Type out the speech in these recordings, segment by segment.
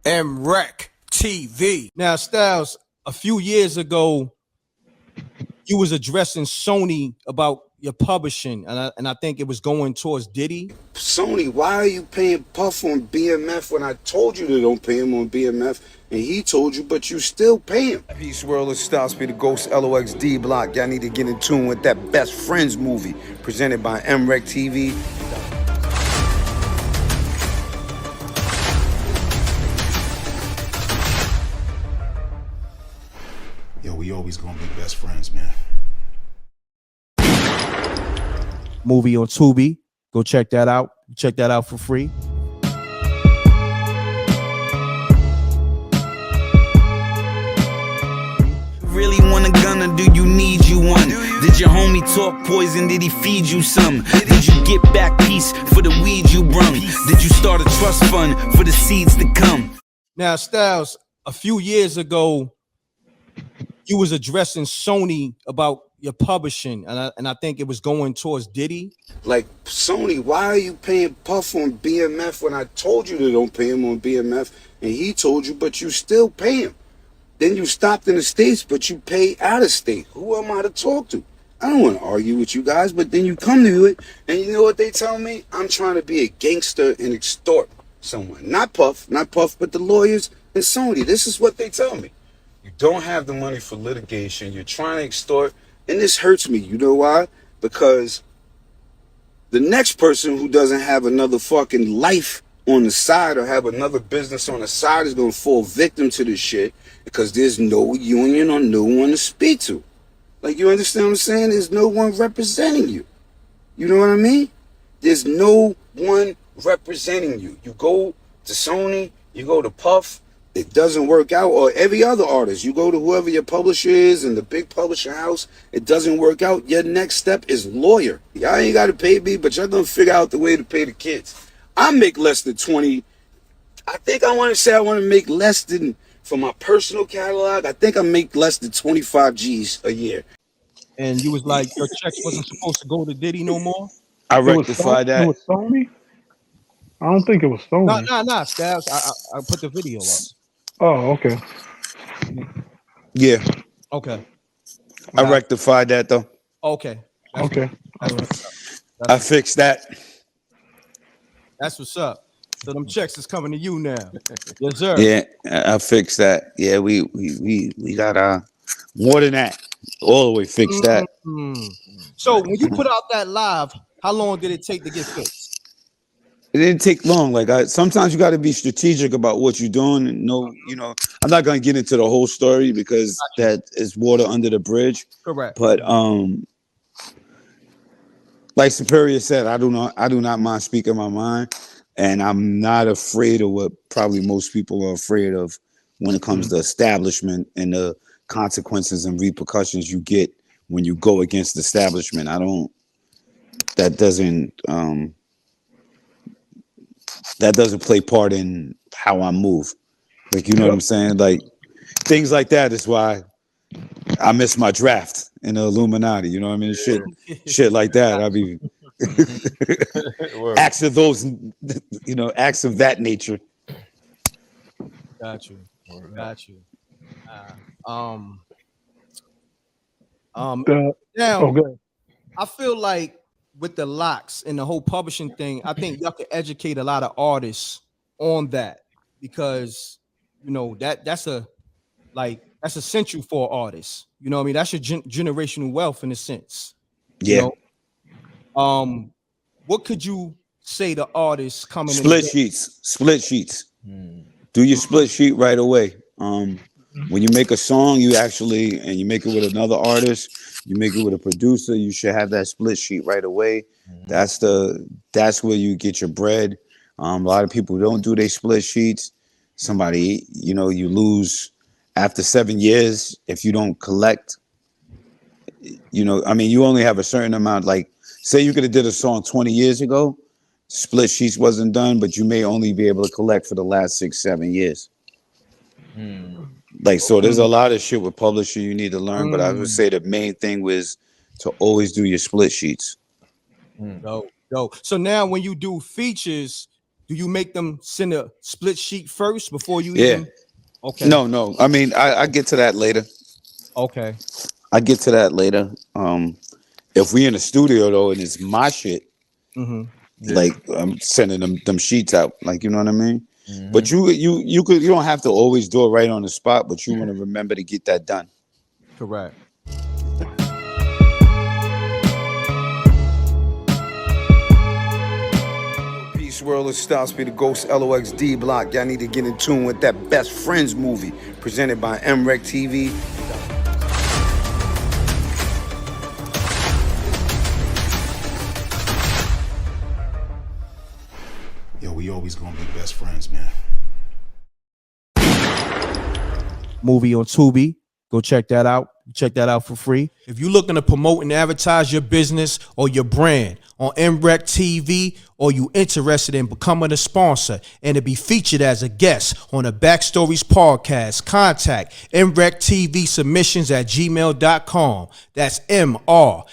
M.Reck TV. Now, Styles, a few years ago, you was addressing Sony about your publishing, and I think it was going towards Diddy. Sony, why are you paying Puff on BMF when I told you to don't pay him on BMF, and he told you, but you still pay him? Peace World, it's Styles Be the Ghost, LOXD Block. Y'all need to get in tune with that Best Friends movie presented by M.Reck TV. Yo, we always gonna be best friends, man. Movie on Tubi. Go check that out. Check that out for free. Really want a gun or do you need you one? Did your homie talk poison? Did he feed you some? Did you get back peace for the weed you brung? Did you start a trust fund for the seeds to come? Now, Styles, a few years ago, you was addressing Sony about your publishing, and I think it was going towards Diddy. Like, Sony, why are you paying Puff on BMF when I told you to don't pay him on BMF, and he told you, but you still pay him? Then you stopped in the States, but you pay out of state. Who am I to talk to? I don't want to argue with you guys, but then you come to it, and you know what they tell me? I'm trying to be a gangster and extort someone. Not Puff, but the lawyers and Sony. This is what they tell me. You don't have the money for litigation. You're trying to extort. And this hurts me. You know why? Because the next person who doesn't have another fucking life on the side or have another business on the side is going to fall victim to this shit because there's no union or no one to speak to. Like, you understand what I'm saying? There's no one representing you. You know what I mean? There's no one representing you. You go to Sony, you go to Puff, it doesn't work out, or every other artist. You go to whoever your publisher is in the big publisher house, it doesn't work out. Your next step is lawyer. Y'all ain't got to pay me, but y'all gonna figure out the way to pay the kids. I make less than 20. I think I want to make less than, for my personal catalog, I think I make less than 25 G's a year. And you was like, your checks wasn't supposed to go to Diddy no more? I rectify that. It was Sony? I don't think it was Sony. No, Styles. I put the video up. Oh, okay. Yeah. Okay. I rectified that though. Okay. Okay. I fixed that. That's what's up. So them checks is coming to you now. Yes, sir. Yeah, I fixed that. Yeah, we got more than that. All the way fixed that. So when you put out that live, how long did it take to get fixed? It didn't take long. Like sometimes you got to be strategic about what you're doing. And I'm not going to get into the whole story because that is water under the bridge. Correct. But like Superior said, I do not mind speaking my mind, and I'm not afraid of what probably most people are afraid of when it comes to establishment and the consequences and repercussions you get when you go against the establishment. That doesn't play part in how I move. Like, you know what I'm saying? Like, things like that is why I missed my draft in the Illuminati. You know what I mean? Shit like that. I be acts of those, acts of that nature. Got you. Now, I feel like with the locks and the whole publishing thing, I think y'all can educate a lot of artists on that because that's essential for artists. You know what I mean? That's your generational wealth in a sense. Yeah. What could you say to artists coming split sheets? Do your split sheet right away. When you make a song, you make it with another artist, you make it with a producer, you should have that split sheet right away. That's where you get your bread. A lot of people don't do their split sheets. Somebody, you lose after 7 years if you don't collect. You only have a certain amount. Like, say you could have did a song 20 years ago, split sheets wasn't done, but you may only be able to collect for the last 6-7 years. Like, so there's a lot of shit with publishing you need to learn, but I would say the main thing was to always do your split sheets. Dope. So now when you do features, do you make them send a split sheet first before you Yeah. even? Okay. No. I mean, I get to that later. Okay. I get to that later. If we in the studio though, and it's my shit, like I'm sending them sheets out, like you know what I mean. But you don't have to always do it right on the spot, but you want to remember to get that done. Correct. Peace, world of styles, be the Ghost LOX D Block. Y'all need to get in tune with that Best Friends movie presented by mrecktv. Yo, we always gonna be best friends, man. Movie on Tubi. Go check that out. Check that out for free. If you're looking to promote and advertise your business or your brand on mrecktv, or you interested in becoming a sponsor and to be featured as a guest on a Backstories podcast, contact mrecktvsubmissions at gmail.com. That's mrecktv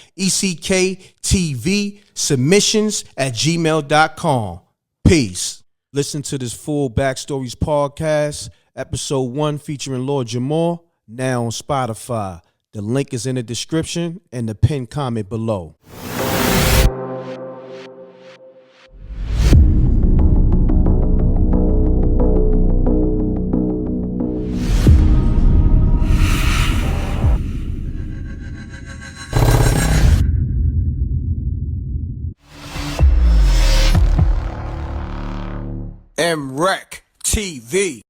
submissions at gmail.com. Peace. Listen to this full Backstories podcast, episode 1 featuring Lord Jamar, now on Spotify. The link is in the description and the pinned comment below. M.Reck TV.